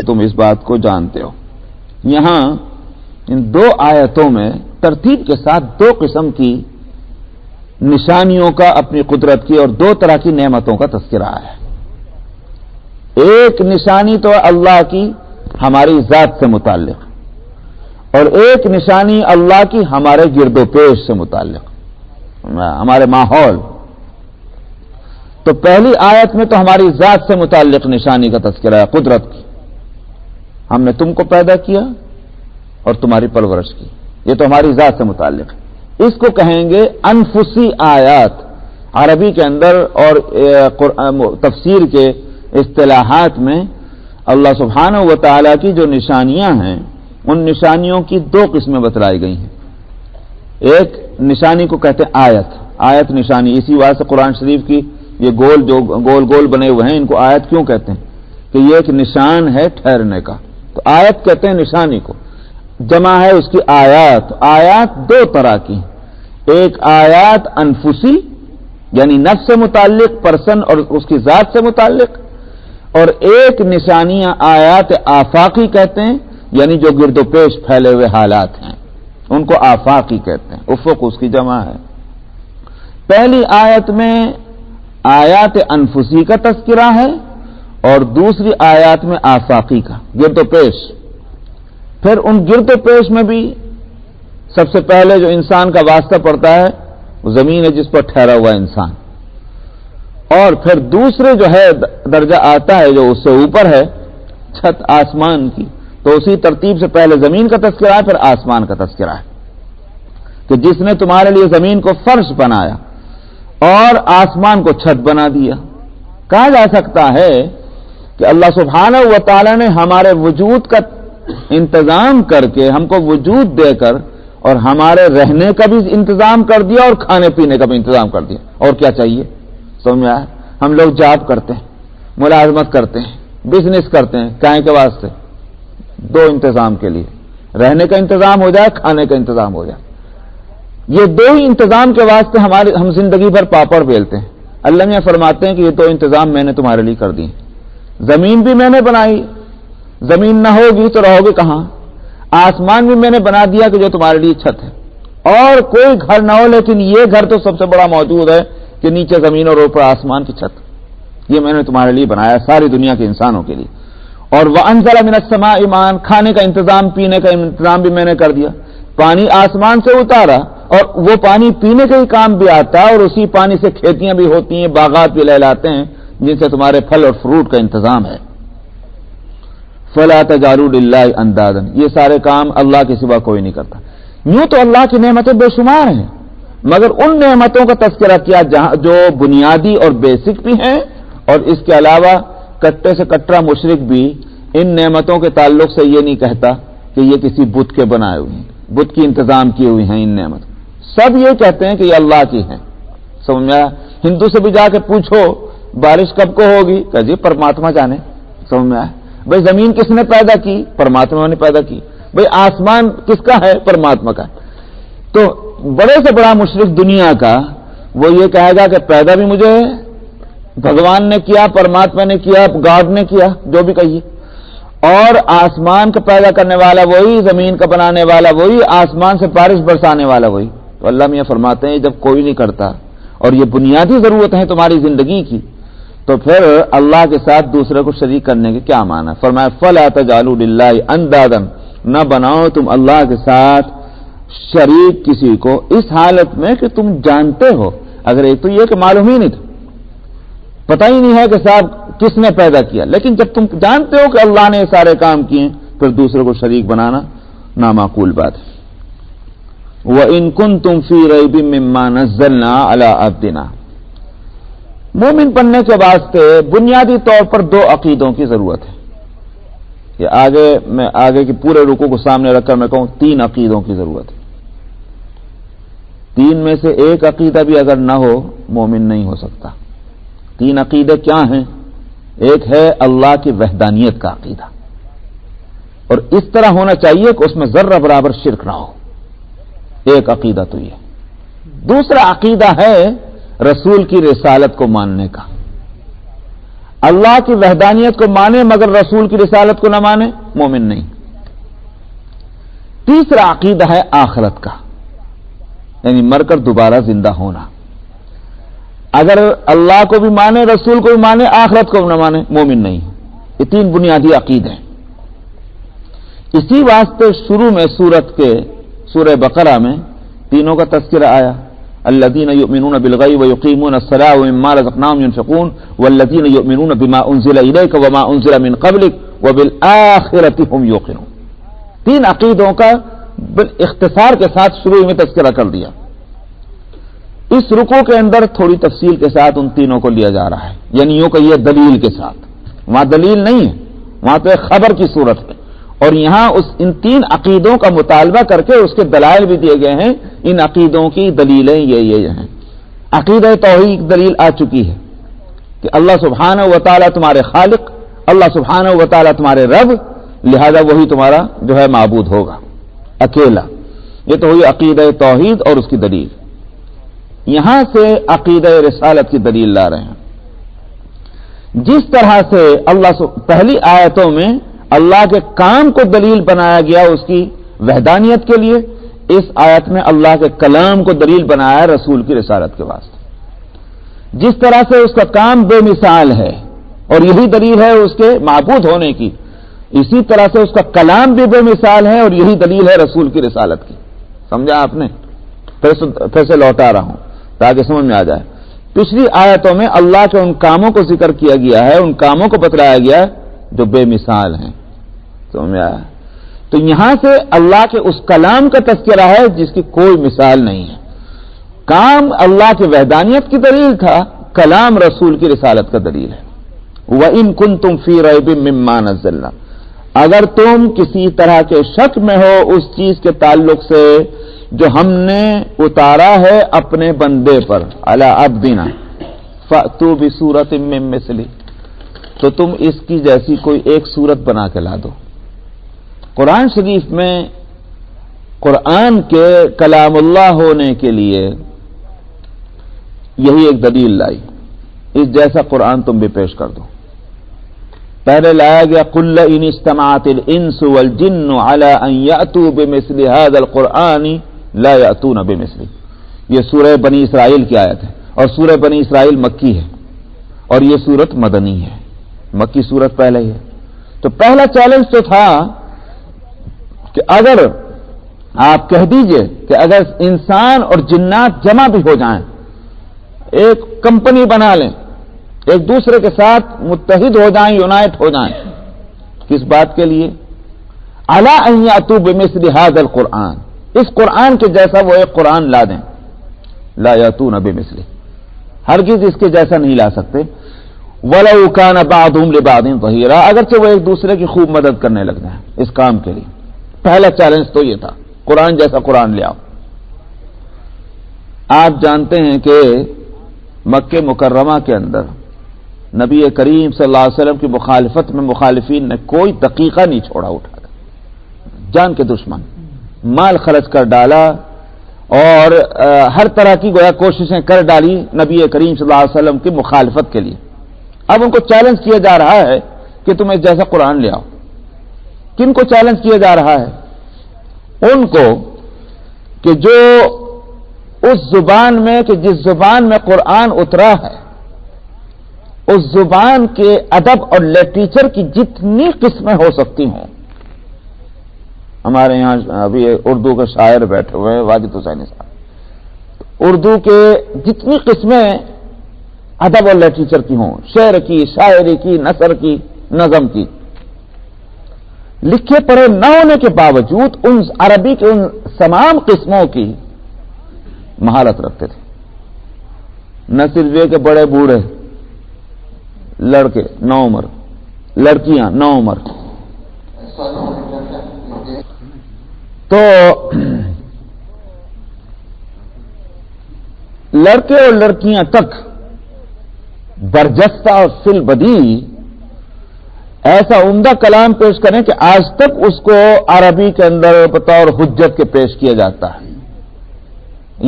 تم اس بات کو جانتے ہو۔ یہاں ان دو آیتوں میں ترتیب کے ساتھ دو قسم کی نشانیوں کا اپنی قدرت کی اور دو طرح کی نعمتوں کا تذکرہ ہے۔ ایک نشانی تو اللہ کی ہماری ذات سے متعلق اور ایک نشانی اللہ کی ہمارے گرد و پیش سے متعلق، ہمارے ماحول۔ تو پہلی آیت میں تو ہماری ذات سے متعلق نشانی کا تذکرہ ہے، قدرت کی۔ ہم نے تم کو پیدا کیا اور تمہاری پرورش کی، یہ تو ہماری ذات سے متعلق ہے۔ اس کو کہیں گے انفسی آیات۔ عربی کے اندر اور تفسیر کے اصطلاحات میں اللہ سبحانہ و تعالی کی جو نشانیاں ہیں ان نشانیوں کی دو قسمیں بتلائی گئی ہیں۔ ایک نشانی کو کہتے ہیں آیت، آیت نشانی۔ اسی وجہ سے قرآن شریف کی یہ جو گول گول بنے ہوئے ہیں ان کو آیت کیوں کہتے ہیں کہ یہ ایک نشان ہے ٹھہرنے کا، تو آیت کہتے ہیں نشانی کو۔ جمع ہے اس کی آیات۔ آیات دو طرح کی، ایک آیات انفسی یعنی نفس سے متعلق، پرسن اور اس کی ذات سے متعلق، اور ایک نشانیاں آیات آفاقی کہتے ہیں یعنی جو گرد و پیش پھیلے ہوئے حالات ہیں ان کو آفاقی کہتے ہیں۔ افق اس کی جمع ہے۔ پہلی آیت میں آیات انفسی کا تذکرہ ہے اور دوسری آیات میں آفاقی کا، گرد و پیش۔ پھر ان گرد و پیش میں بھی سب سے پہلے جو انسان کا واسطہ پڑتا ہے وہ زمین ہے جس پر ٹھہرا ہوا انسان، اور پھر دوسرے جو ہے درجہ آتا ہے جو اس سے اوپر ہے، چھت آسمان کی، تو اسی ترتیب سے پہلے زمین کا تذکرہ ہے پھر آسمان کا تذکرہ ہے کہ جس نے تمہارے لیے زمین کو فرش بنایا اور آسمان کو چھت بنا دیا۔ کہا جا سکتا ہے کہ اللہ سبحانہ و تعالی نے ہمارے وجود کا انتظام کر کے ہم کو وجود دے کر اور ہمارے رہنے کا بھی انتظام کر دیا اور کھانے پینے کا بھی انتظام کر دیا، اور کیا چاہیے؟ سمجھ میں آیا؟ ہم لوگ جاب کرتے ہیں، ملازمت کرتے ہیں، بزنس کرتے ہیں، کائیں کے واسطے؟ دو انتظام کے لیے، رہنے کا انتظام ہو جائے، کھانے کا انتظام ہو جائے۔ یہ دو ہی انتظام کے واسطے ہم زندگی بھر پاپڑ بیلتے ہیں۔ اللہ میاں فرماتے ہیں کہ یہ دو انتظام میں نے تمہارے لیے کر دیے۔ زمین بھی میں نے بنائی، زمین نہ ہوگی تو رہو گے کہاں؟ آسمان بھی میں نے بنا دیا کہ جو تمہارے لیے چھت ہے، اور کوئی گھر نہ ہو لیکن یہ گھر تو سب سے بڑا موجود ہے کہ نیچے زمین اور اوپر آسمان کی چھت، یہ میں نے تمہارے لیے بنایا ساری دنیا کے انسانوں کے لیے۔ اور وَأَنزَلَ مِنَ السَّمَاءِ مَاءً، کھانے کا انتظام، پینے کا انتظام بھی میں نے کر دیا۔ پانی آسمان سے اتارا اور وہ پانی پینے کے ہی کام بھی آتا ہے، اور اسی پانی سے کھیتیاں بھی ہوتی ہیں، باغات بھی لہلاتے ہیں جن سے تمہارے پھل اور فروٹ کا انتظام ہے۔ فَلَا تَجْعَلُوا لِلَّهِ أَندَادًا، یہ سارے کام اللہ کے سوا کوئی نہیں کرتا۔ یوں تو اللہ کی نعمتیں بے شمار ہیں، مگر ان نعمتوں کا تذکرہ کیا جو بنیادی اور بیسک بھی ہیں، اور اس کے علاوہ کٹے سے کٹرا مشرک بھی ان نعمتوں کے تعلق سے یہ نہیں کہتا کہ یہ کسی بت کے بنائے ہوئے ہیں، بت کی انتظام کی ہوئی ہیں۔ ان نعمت سب یہ کہتے ہیں کہ یہ اللہ کی ہیں۔ سمجھ میں آیا؟ ہندو سے بھی جا کے پوچھو بارش کب کو ہوگی، کہ جی پرماتما جانے۔ سمجھ میں آیا؟ بھائی زمین کس نے پیدا کی؟ پرماتما نے پیدا کی۔ بھائی آسمان کس کا ہے؟ پرماتما کا۔ تو بڑے سے بڑا مشرک دنیا کا وہ یہ کہے گا کہ پیدا بھی مجھے بھگوان نے کیا، پرماتما نے کیا، گاڈ نے کیا، جو بھی کہیے، اور آسمان کا پیدا کرنے والا وہی، زمین کا بنانے والا وہی، آسمان سے بارش برسانے والا وہی۔ تو اللہ میاں فرماتے ہیں جب کوئی نہیں کرتا اور یہ بنیادی ضرورت ہے تمہاری زندگی کی، تو پھر اللہ کے ساتھ دوسرے کو شریک کرنے کے کیا معنی؟ فرمایا فَلَا تَجْعَلُوا لِلَّهِ أَندَادًا، نہ بناؤ تم اللہ کے ساتھ شریک کسی کو، اس حالت میں کہ تم جانتے ہو۔ اگر ایک تو یہ کہ معلوم ہی نہیں تھا، پتہ ہی نہیں ہے کہ صاحب کس نے پیدا کیا، لیکن جب تم جانتے ہو کہ اللہ نے سارے کام کیے پھر دوسرے کو شریک بنانا نامعقول بات ہے۔ وَإِن كُنتُمْ فِي رَيْبٍ مِّمَّا نَزَّلْنَا عَلَىٰ عَبْدِنَا، مومن بننے کے واسطے بنیادی طور پر دو عقیدوں کی ضرورت ہے۔ یہ آگے کی پورے رکوع کو سامنے رکھ کر میں کہوں 3 عقیدوں کی ضرورت ہے۔ 3 میں سے ایک عقیدہ بھی اگر نہ ہو مومن نہیں ہو سکتا۔ 3 عقیدے کیا ہیں؟ ایک ہے اللہ کی وحدانیت کا عقیدہ، اور اس طرح ہونا چاہیے کہ اس میں ذرہ برابر شرک نہ ہو، ایک عقیدہ تو یہ۔ دوسرا عقیدہ ہے رسول کی رسالت کو ماننے کا۔ اللہ کی وحدانیت کو مانے مگر رسول کی رسالت کو نہ مانے، مومن نہیں۔ تیسرا عقیدہ ہے آخرت کا، یعنی مر کر دوبارہ زندہ ہونا۔ اگر اللہ کو بھی مانے، رسول کو بھی مانے، آخرت کو بھی نہ مانے، مومن نہیں۔ یہ تین بنیادی عقیدے ہیں۔ اسی واسطے شروع میں سورہ بقرہ میں تینوں کا تذکرہ آیا، الذین یؤمنون بالغیب ویقیمون الصلاۃ ومما رزقناہم ینفقون والذین یؤمنون بما انزل الیک وما انزل من قبلک وبالآخرۃ هم یوقنون۔ تین عقیدوں کا اختصار کے ساتھ شروع میں تذکرہ کر دیا۔ اس رکوع کے اندر تھوڑی تفصیل کے ساتھ ان تینوں کو لیا جا رہا ہے، یعنی یوں کہیے دلیل کے ساتھ۔ وہاں دلیل نہیں ہے، وہاں تو ایک خبر کی صورت ہے، اور یہاں ان تین عقیدوں کا مطالبہ کر کے اس کے دلائل بھی دیے گئے ہیں۔ ان عقیدوں کی دلیلیں یہ ہیں۔ عقیدہ توحید کی دلیل آ چکی ہے کہ اللہ سبحانہ و تعالیٰ تمہارے خالق، اللہ سبحانہ و تعالیٰ تمہارے رب، لہذا وہی تمہارا جو ہے معبود ہوگا اکیلا۔ یہ تو ہوئی عقیدہ توحید اور اس کی دلیل۔ یہاں سے عقیدہ رسالت کی دلیل لا رہے ہیں۔ جس طرح سے پہلی آیتوں میں اللہ کے کام کو دلیل بنایا گیا اس کی وحدانیت کے لیے، اس آیت میں اللہ کے کلام کو دلیل بنایا رسول کی رسالت کے واسطے۔ جس طرح سے اس کا کام بے مثال ہے اور یہی دلیل ہے اس کے معبود ہونے کی، اسی طرح سے اس کا کلام بھی بے مثال ہے اور یہی دلیل ہے رسول کی رسالت کی۔ سمجھا آپ نے؟ پھر سے لوٹا رہا ہوں تاکہ سمجھ میں آ جائے۔ پچھلی آیتوں میں اللہ کے ان کاموں کو ذکر کیا گیا ہے، ان کاموں کو بتلایا گیا ہے جو بے مثال ہیں۔ سمجھ میں آیا؟ تو یہاں سے اللہ کے اس کلام کا تذکرہ ہے جس کی کوئی مثال نہیں ہے۔ کام اللہ کی وحدانیت کی دلیل تھا، کلام رسول کی رسالت کا دلیل ہے۔ وَإِن كُنتُمْ فِي رَيْبٍ مِّمَّا نَزَّلْنَا، اگر تم کسی طرح کے شک میں ہو اس چیز کے تعلق سے جو ہم نے اتارا ہے اپنے بندے پر، علی عبدنا، فَأْتُوا بِسُورَةٍ مِّن مِّثْلِهِ، تو تم اس کی جیسی کوئی ایک صورت بنا کے لا دو۔ قرآن شریف میں قرآن کے کلام اللہ ہونے کے لیے یہی ایک دلیل لائی، اس جیسا قرآن تم بھی پیش کر دو۔ پہلے لایا گیا قُلْ إِنِ اجْتَمَعَتِ الْإِنسُ وَالْجِنُّ عَلَىٰ أَن يَأْتُوا بِمِثْلِ هَٰذَا الْقُرْآنِ لَا يَأْتُونَ بِمِثْلِهِ، یہ سورہ بنی اسرائیل کی آیت ہے، اور سورہ بنی اسرائیل مکی ہے اور یہ سورت مدنی ہے، مکی سورت پہلے ہی ہے۔ تو پہلا چیلنج تو تھا کہ اگر آپ کہہ دیجئے کہ اگر انسان اور جنات جمع بھی ہو جائیں، ایک کمپنی بنا لیں، ایک دوسرے کے ساتھ متحد ہو جائیں، یونائٹ ہو جائیں، کس بات کے لیے؟ علی ان یاتوا بمثل ھذا القرآن، اس قرآن کے جیسا وہ ایک قرآن لا دیں۔ لا یاتون بمثلہ، ہرگز اس کے جیسا نہیں لا سکتے۔ وَلَوْ كَانَ بَعْضُهُمْ لِبَعْضٍ ظَهِيرًا، اگرچہ وہ ایک دوسرے کی خوب مدد کرنے لگ جائیں اس کام کے لیے۔ پہلا چیلنج تو یہ تھا، قرآن جیسا قرآن لے آؤ۔ آپ جانتے ہیں کہ مکہ مکرمہ کے اندر نبی کریم صلی اللہ علیہ وسلم کی مخالفت میں مخالفین نے کوئی دقیقہ نہیں چھوڑا، اٹھا کر جان کے دشمن مال خرچ کر ڈالا اور ہر طرح کی گویا کوششیں کر ڈالی نبی کریم صلی اللہ علیہ وسلم کی مخالفت کے لیے۔ اب ان کو چیلنج کیا جا رہا ہے کہ تم ایک جیسا قرآن لے آؤ۔ کن کو چیلنج کیا جا رہا ہے؟ ان کو کہ جو اس زبان میں، کہ جس زبان میں قرآن اترا ہے، اس زبان کے ادب اور لٹریچر کی جتنی قسمیں ہو سکتی ہوں۔ ہمارے یہاں ابھی اردو کے شاعر بیٹھے ہوئے ہیں، واجد حسینی صاحب، اردو کے جتنی قسمیں ادب اور لٹریچر کی ہوں، شعر کی، شاعری کی، نثر کی، نظم کی، لکھے پڑھے نہ ہونے کے باوجود ان عربی کے ان تمام قسموں کی مہارت رکھتے تھے۔ نہ صرف یہ کہ بڑے بوڑھے لڑکے نو عمر، لڑکیاں نو عمر، تو لڑکے اور لڑکیاں تک برجستہ اور فی البدیہہ ایسا عمدہ کلام پیش کریں کہ آج تک اس کو عربی کے اندر بطور حجت کے پیش کیا جاتا ہے۔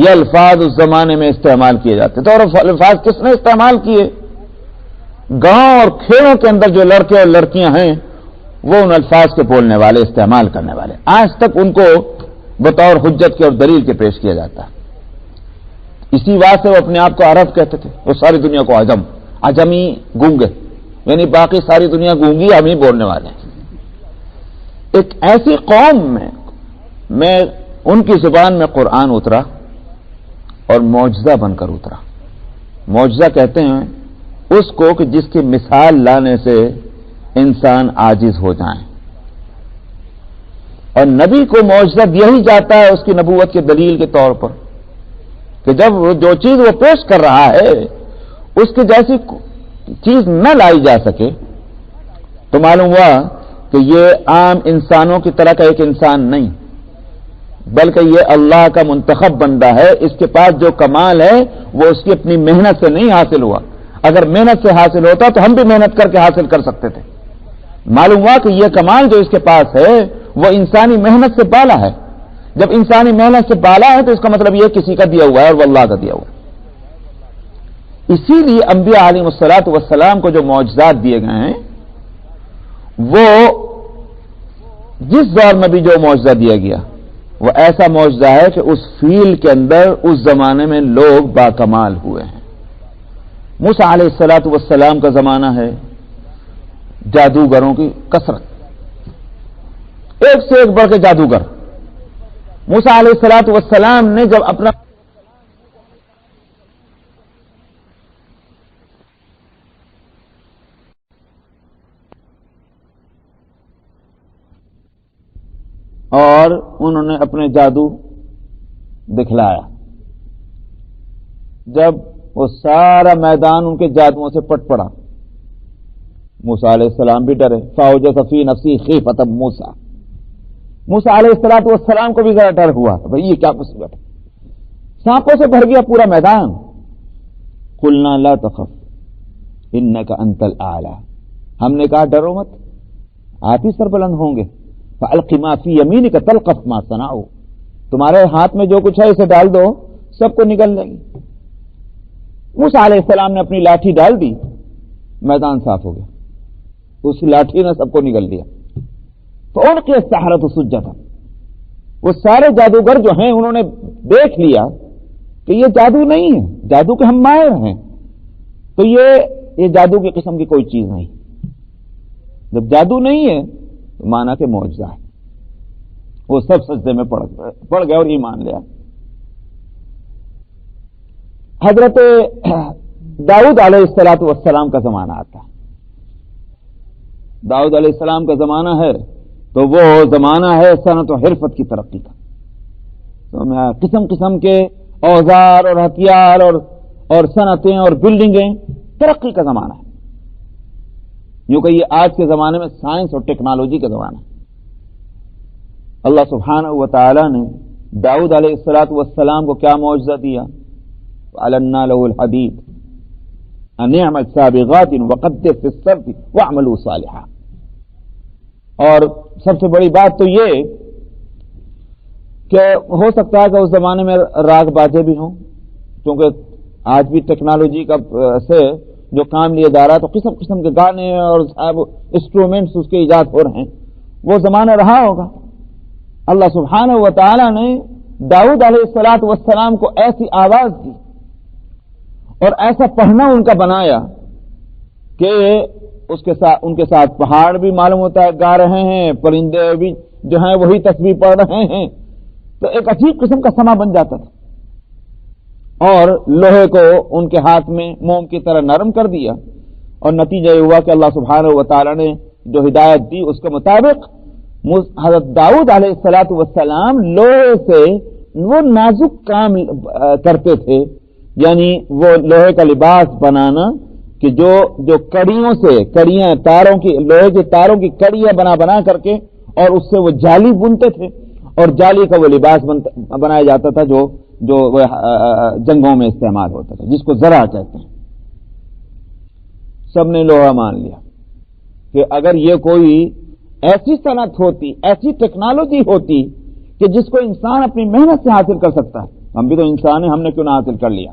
یہ الفاظ اس زمانے میں استعمال کیے جاتے تھے، اور الفاظ کس نے استعمال کیے؟ گاؤں اور کھیڑوں کے اندر جو لڑکے اور لڑکیاں ہیں وہ ان الفاظ کے بولنے والے، استعمال کرنے والے، آج تک ان کو بطور حجت کے اور دلیل کے پیش کیا جاتا ہے۔ اسی بات سے وہ اپنے آپ کو عرب کہتے تھے، وہ ساری دنیا کو عجمی گونگے، یعنی باقی ساری دنیا گونگی، ہم ہی بولنے والے ہیں۔ ایک ایسی قوم میں ان کی زبان میں قرآن اترا اور معجزہ بن کر اترا۔ معجزہ کہتے ہیں اس کو کہ جس کی مثال لانے سے انسان عاجز ہو جائیں، اور نبی کو معجزہ دیا ہی جاتا ہے اس کی نبوت کے دلیل کے طور پر کہ جب جو چیز وہ پیش کر رہا ہے اس کی جیسی چیز نہ لائی جا سکے تو معلوم ہوا کہ یہ عام انسانوں کی طرح کا ایک انسان نہیں، بلکہ یہ اللہ کا منتخب بندہ ہے۔ اس کے پاس جو کمال ہے وہ اس کی اپنی محنت سے نہیں حاصل ہوا، اگر محنت سے حاصل ہوتا تو ہم بھی محنت کر کے حاصل کر سکتے تھے۔ معلوم ہوا کہ یہ کمال جو اس کے پاس ہے وہ انسانی محنت سے پالا ہے۔ جب انسانی محنت سے پالا ہے تو اس کا مطلب یہ کسی کا دیا ہوا ہے اور وہ اللہ کا دیا ہوا ہے۔ اسی لیے انبیاء علیہ الصلوۃ والسلام کو جو معجزات دیے گئے ہیں وہ جس دور میں بھی جو معجزہ دیا گیا وہ ایسا معجزہ ہے کہ اس فیلڈ کے اندر اس زمانے میں لوگ باکمال ہوئے ہیں۔ موسیٰ علیہ الصلوۃ والسلام کا زمانہ ہے، جادوگروں کی کثرت، ایک سے ایک بڑھ کے جادوگر۔ موسیٰ علیہ الصلوۃ والسلام نے جب اپنا اور انہوں نے اپنے جادو دکھلایا، جب وہ سارا میدان ان کے جادوؤں سے پٹ پڑا، موسیٰ علیہ السلام بھی ڈرے، فَأَوْجَسَ فِي نَفْسِهِ خِیفَةً مُوسیٰ، موسیٰ علیہ الصلوۃ والسلام کو بھی ذرا ڈر ہوا بھئی یہ کیا مصیبت ہے، سانپوں سے بھر گیا پورا میدان۔ قُلْنَا لَا تَخَفْ إِنَّكَ أَنْتَ الْأَعْلَى، ہم نے کہا ڈرو مت، آپ ہی سربلند ہوں گے۔ فَأَلْقِ مَا فِي يَمِينِكَ تَلْقَفْ مَا صَنَعُوا، تمہارے ہاتھ میں جو کچھ ہے اسے ڈال دو، سب کو نگل لے گی۔ موسیٰ علیہ السلام نے اپنی لاٹھی ڈال دی، میدان صاف ہو گیا، اس لاٹھی نے سب کو نگل دیا۔ فَأُلْقِيَ السَّحَرَةُ سُجَّدًا، وہ سارے جادوگر جو ہیں انہوں نے دیکھ لیا کہ یہ جادو نہیں ہے، جادو کے ہم ماہر ہیں، تو یہ جادو کی قسم کی کوئی چیز نہیں۔ جب جادو نہیں ہے تو مانا کہ معجزہ ہے۔ وہ سب سجدے میں پڑ گئے اور ایمان لیا۔ حضرت داؤد علیہ الصلوۃ والسلام کا زمانہ آتا ہے، داؤد علیہ السلام کا زمانہ ہے تو وہ زمانہ ہے صنعت و حرفت کی ترقی کا، تو قسم قسم کے اوزار اور ہتھیار اور صنعتیں اور بلڈنگیں، ترقی کا زمانہ ہے، یوں کہ یہ آج کے زمانے میں سائنس اور ٹیکنالوجی کا زمانہ ہے۔ اللہ سبحانہ و تعالی نے داؤد علیہ الصلوۃ والسلام کو کیا معجزہ دیا؟ وَعَلَنَّا لَهُ الْحَدِيدَ أَنِ اعْمَلْ سَابِغَاتٍ وَقَدِّرْ فِي السَّبْتِ وَاعْمَلُوا صَالِحًا۔ اور سب سے بڑی بات تو یہ کہ ہو سکتا ہے کہ اس زمانے میں راگ باجے بھی ہوں، کیونکہ آج بھی ٹیکنالوجی کا سے جو کام لیا جا رہا ہے تو قسم قسم کے گانے اور انسٹرومنٹس اس کے ایجاد ہو رہے ہیں، وہ زمانہ رہا ہوگا۔ اللہ سبحانہ و تعالی نے داؤد علیہ الصلوۃ والسلام کو ایسی آواز دی اور ایسا پڑھنا ان کا بنایا کہ ان کے ساتھ پہاڑ بھی معلوم ہوتا ہے گا رہے ہیں، پرندے بھی جو ہیں وہی تسبیح پڑھ رہے ہیں، تو ایک عجیب قسم کا سما بن جاتا تھا، اور لوہے کو ان کے ہاتھ میں موم کی طرح نرم کر دیا، اور نتیجہ یہ ہوا کہ اللہ سبحانہ و تعالی نے جو ہدایت دی اس کے مطابق حضرت داؤد علیہ الصلوۃ والسلام لوہے سے وہ نازک کام کرتے تھے، یعنی وہ لوہے کا لباس بنانا کہ جو کڑیاں تاروں کی، لوہے کے تاروں کی کڑیاں بنا کر کے اور اس سے وہ جالی بنتے تھے، اور جالی کا وہ لباس بنایا جاتا تھا جو جنگوں میں استعمال ہوتا تھا، جس کو زرع کہتے ہیں۔ سب نے لوہا مان لیا کہ اگر یہ کوئی ایسی صنعت ہوتی، ایسی ٹیکنالوجی ہوتی کہ جس کو انسان اپنی محنت سے حاصل کر سکتا ہے، ہم بھی تو انسان ہیں، ہم نے کیوں نہ حاصل کر لیا۔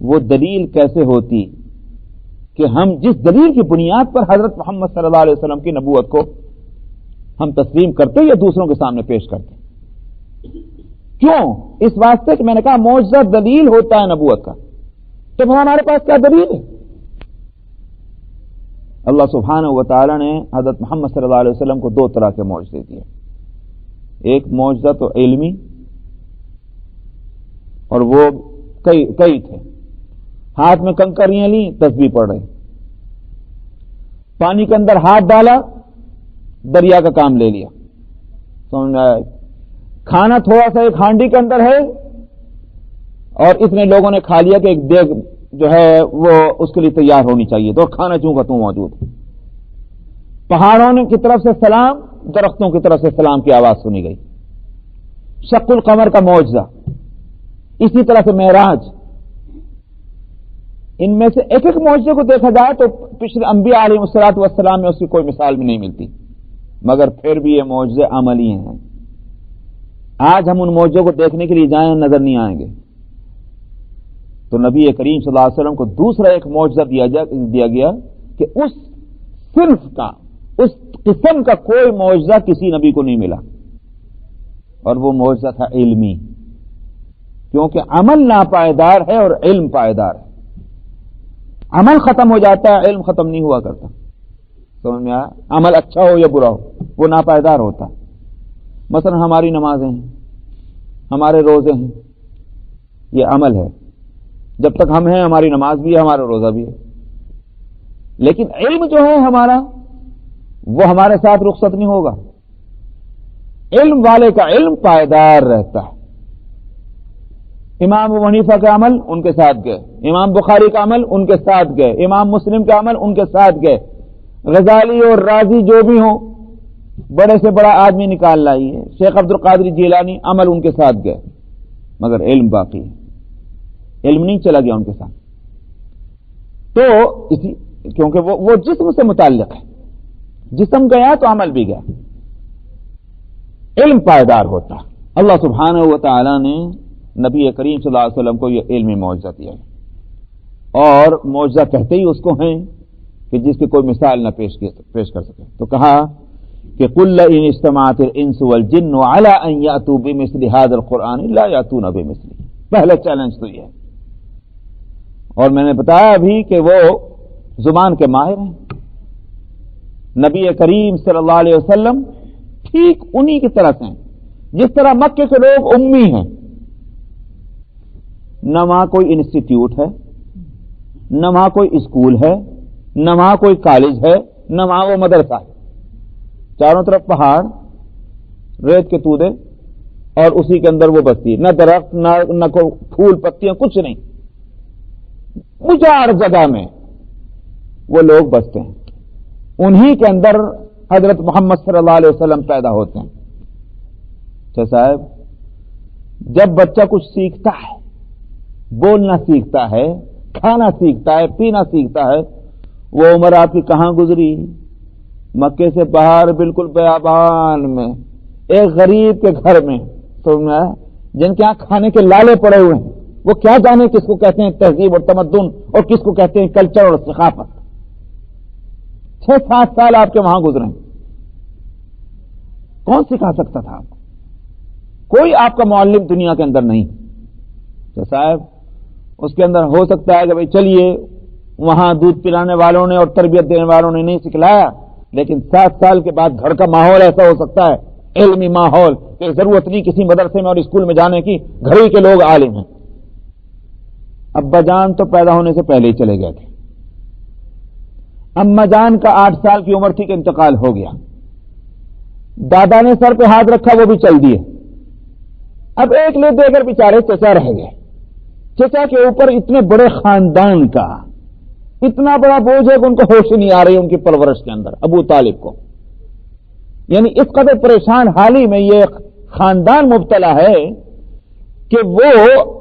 وہ دلیل کیسے ہوتی کہ ہم جس دلیل کی بنیاد پر حضرت محمد صلی اللہ علیہ وسلم کی نبوت کو ہم تسلیم کرتے یا دوسروں کے سامنے پیش کرتے؟ کیوں؟ اس واسطے کہ میں نے کہا معجزہ دلیل ہوتا ہے نبوت کا، تو ہمارے پاس کیا دلیل ہے؟ اللہ سبحانہ و تعالی نے حضرت محمد صلی اللہ علیہ وسلم کو 2 طرح کے معجزے دیے. ایک معجزہ تو علمی، اور وہ کئی تھے. ہاتھ میں کنکریاں لیں، تسبیح پڑھ رہے، پانی کے اندر ہاتھ ڈالا، دریا کا کام لے لیا. سمجھ میں آیا؟ کھانا تھوڑا سا ایک ہانڈی کے اندر ہے اور اتنے لوگوں نے کھا لیا کہ ایک دیگ جو ہے وہ اس کے لیے تیار ہونی چاہیے، تو کھانا چونکہ تو موجود ہے. پہاڑوں کی طرف سے سلام، درختوں کی طرف سے سلام کی آواز سنی گئی. شق القمر کا معجزہ، اسی طرح سے معراج. ان میں سے ایک معجزے کو دیکھا جائے تو پچھلے انبیاء علیہ الصلوۃ والسلام میں اس کی کوئی مثال بھی نہیں ملتی، مگر پھر بھی یہ معجزے عملی ہیں. آج ہم ان معجزوں کو دیکھنے کے لیے جائیں، نظر نہیں آئیں گے. تو نبی کریم صلی اللہ علیہ وسلم کو دوسرا ایک معجزہ دیا گیا کہ اس صنف کا، اس قسم کا کوئی معجزہ کسی نبی کو نہیں ملا، اور وہ معجزہ تھا علمی. کیونکہ عمل ناپائیدار ہے اور علم پائیدار ہے. عمل ختم ہو جاتا ہے، علم ختم نہیں ہوا کرتا. سمجھ میں آیا؟ عمل اچھا ہو یا برا ہو، وہ ناپائیدار ہوتا ہے. مثلا ہماری نمازیں ہیں، ہمارے روزے ہیں، یہ عمل ہے. جب تک ہم ہیں ہماری نماز بھی ہے، ہمارا روزہ بھی ہے. لیکن علم جو ہے ہمارا، وہ ہمارے ساتھ رخصت نہیں ہوگا. علم والے کا علم پائیدار رہتا ہے. امام ابو حنیفہ کا عمل ان کے ساتھ گئے، امام بخاری کا عمل ان کے ساتھ گئے، امام مسلم کا عمل ان کے ساتھ گئے. غزالی اور رازی جو بھی ہوں، بڑے سے بڑا آدمی نکال لائیے، شیخ عبد القادر جیلانی، عمل ان کے ساتھ گئے، مگر علم باقی ہے. علم نہیں چلا گیا ان کے ساتھ. تو اسی کیونکہ وہ جسم سے متعلق ہے، جسم گیا تو عمل بھی گیا. علم پائیدار ہوتا. اللہ سبحانہ و تعالی نے نبی کریم صلی اللہ علیہ وسلم کو یہ علمی معجزہ دیا ہے، اور معجزہ کہتے ہی اس کو ہیں کہ جس کی کوئی مثال نہ پیش کر سکے. تو کہا کہ قل ان اجتمعت الانس والجن على ان ياتوا بمثل هذا القرآن لا ياتون بمثله. پہلا چیلنج تو یہ ہے. اور میں نے بتایا ابھی کہ وہ زبان کے ماہر ہیں. نبی کریم صلی اللہ علیہ وسلم ٹھیک انہی کی طرح سے ہیں جس طرح مکے کے لوگ امی ہیں. نہ وہاں کوئی انسٹیٹیوٹ ہے، نہ وہاں کوئی اسکول ہے، نہ وہاں کوئی کالج ہے، نہ وہاں وہ مدرسہ ہے. چاروں طرف پہاڑ، ریت کے تودے، اور اسی کے اندر وہ بستی. نہ درخت، نہ کوئی پھول پتیاں، کچھ نہیں. اجاڑ جگہ میں وہ لوگ بستے ہیں. انہی کے اندر حضرت محمد صلی اللہ علیہ وسلم پیدا ہوتے ہیں. اچھا صاحب، جب بچہ کچھ سیکھتا ہے، بولنا سیکھتا ہے، کھانا سیکھتا ہے، پینا سیکھتا ہے، وہ عمر آپ کی کہاں گزری؟ مکے سے باہر بالکل بیابان میں ایک غریب کے گھر میں، جن کے یہاں کھانے کے لالے پڑے ہوئے ہیں. وہ کیا جانے کس کو کہتے ہیں تہذیب اور تمدن، اور کس کو کہتے ہیں کلچر اور ثقافت. 6-7 سال آپ کے وہاں گزرے. کون سکھا سکتا تھا آپ کو؟ کوئی آپ کا معلم دنیا کے اندر نہیں. تو صاحب اس کے اندر ہو سکتا ہے کہ بھئی چلیے وہاں دودھ پلانے والوں نے اور تربیت دینے والوں نے نہیں سکھلایا، لیکن 7 سال کے بعد گھر کا ماحول ایسا ہو سکتا ہے، علمی ماحول، کہ ضرورت نہیں کسی مدرسے میں اور اسکول میں جانے کی، گھر ہی کے لوگ عالم ہیں. ابا جان تو پیدا ہونے سے پہلے ہی چلے گئے تھے. اما جان کا 8 سال کی عمر تھی کہ انتقال ہو گیا. دادا نے سر پہ ہاتھ رکھا، وہ بھی چل دیے. اب ایک لے دے کر بیچارے چچا رہ گئے. چچا کے اوپر اتنے بڑے خاندان کا اتنا بڑا بوجھ ہے کہ ان کو ہوش نہیں آ رہی ان کی پرورش کے اندر. ابو طالب کو، یعنی اس قدر پریشان حالی میں یہ خاندان مبتلا ہے کہ وہ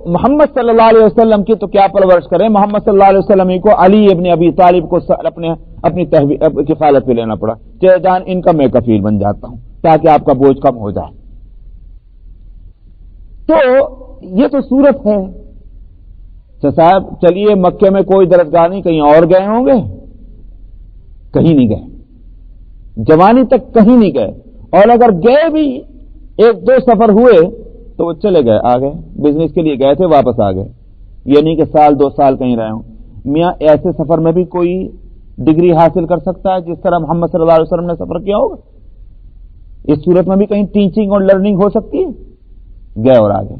محمد صلی اللہ علیہ وسلم کی تو کیا پرورش کریں. محمد صلی اللہ علیہ وسلم ہی کو علی ابن ابی طالب کو اپنی کفالت پہ لینا پڑا. چہ جان ان کا میں کفیل بن جاتا ہوں تاکہ آپ کا بوجھ کم ہو جائے. تو یہ تو صورت ہے. صاحب چلیے مکے میں کوئی درسگاہ نہیں، کہیں اور گئے ہوں گے؟ کہیں نہیں گئے، جوانی تک کہیں نہیں گئے، اور اگر گئے بھی ایک دو سفر ہوئے تو وہ چلے گئے، آ گئے، بزنس کے لیے گئے تھے واپس آ گئے، یہ نہیں کہ سال دو سال کہیں رہے ہوں۔ میاں ایسے سفر میں بھی کوئی ڈگری حاصل کر سکتا ہے جس طرح محمد صلی اللہ علیہ وسلم نے سفر کیا ہوگا؟ اس صورت میں بھی کہیں ٹیچنگ اور لرننگ ہو سکتی ہے؟ گئے اور آ گئے۔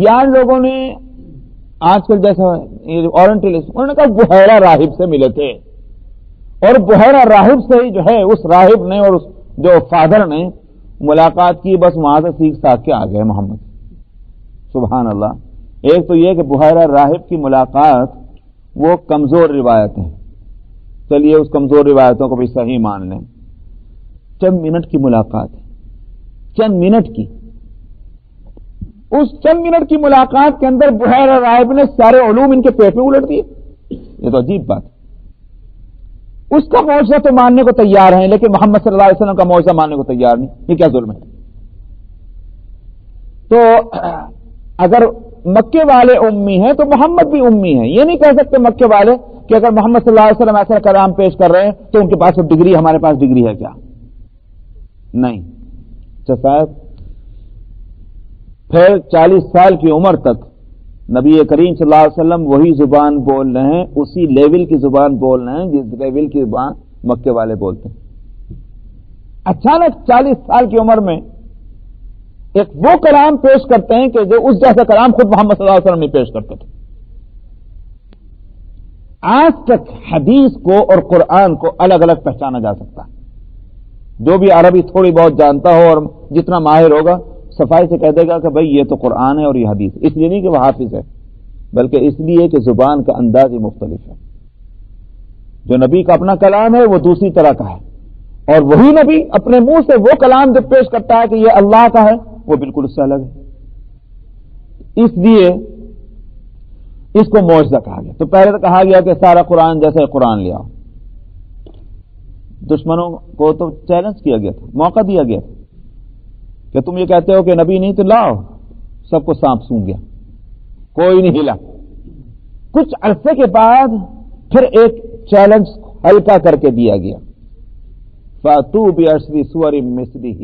یار لوگوں نے آج کل جیسا اورینٹلسٹ، انہوں نے کہا بحیرہ راہب سے ملے تھے، اور بحیرہ راہب سے ہی جو ہے اس راہب نے اور اس جو فادر نے ملاقات کی، بس وہاں سے سیکھ ساکھ کے آ گئے محمد۔ سبحان اللہ۔ ایک تو یہ کہ بحیرہ راہب کی ملاقات وہ کمزور روایت ہیں، چلیے اس کمزور روایتوں کو بھی صحیح مان لیں، چند منٹ کی ملاقات ہے، چند منٹ کی، اس چند منٹ کی ملاقات کے اندر بحیرہ راہب نے سارے علوم ان کے پیٹ میں الٹ دیے۔ یہ تو عجیب بات ہے۔ اس کا معجزہ تو ماننے کو تیار ہیں، لیکن محمد صلی اللہ علیہ وسلم کا معجزہ ماننے کو تیار نہیں، یہ کیا ظلم ہے؟ تو اگر مکے والے امی ہیں تو محمد بھی امی ہیں، یہ نہیں کہہ سکتے مکے والے کہ اگر محمد صلی اللہ علیہ وسلم ایسا کلام پیش کر رہے ہیں تو ان کے پاس وہ ڈگری، ہمارے پاس ڈگری ہے کیا؟ نہیں۔ صاحب پھر 40 سال کی عمر تک نبی کریم صلی اللہ علیہ وسلم وہی زبان بول رہے ہیں، اسی لیول کی زبان بول رہے ہیں جس لیول کی زبان مکے والے بولتے ہیں۔ اچانک 40 سال کی عمر میں ایک وہ کلام پیش کرتے ہیں کہ جو اس جیسا کلام خود محمد صلی اللہ علیہ وسلم نہیں پیش کرتے تھے۔ آج تک حدیث کو اور قرآن کو الگ الگ پہچانا جا سکتا ہے۔ جو بھی عربی تھوڑی بہت جانتا ہو اور جتنا ماہر ہوگا صفائی سے کہہ دے گا کہ بھئی یہ تو قرآن ہے اور یہ حدیث ہے، اس لیے نہیں کہ وہ حافظ ہے، بلکہ اس لیے کہ زبان کا انداز ہی مختلف ہے۔ جو نبی کا اپنا کلام ہے وہ دوسری طرح کا ہے، اور وہی نبی اپنے منہ سے وہ کلام جب پیش کرتا ہے کہ یہ اللہ کا ہے، وہ بالکل اس سے الگ ہے۔ اس لیے اس کو معجزہ کہا گیا۔ تو پہلے تو کہا گیا کہ سارا قرآن جیسے قرآن لے آؤ، دشمنوں کو تو چیلنج کیا گیا تھا، موقع دیا گیا تھا کہ تم یہ کہتے ہو کہ نبی نہیں تو لاؤ، سب کو سانپ سونگ گیا، کوئی نہیں ہلا۔ کچھ عرصے کے بعد پھر ایک چیلنج ہلکا کر کے دیا گیا، فَأْتُوا بِعَشْرِ سُوَرٍ مِثْلِهِ،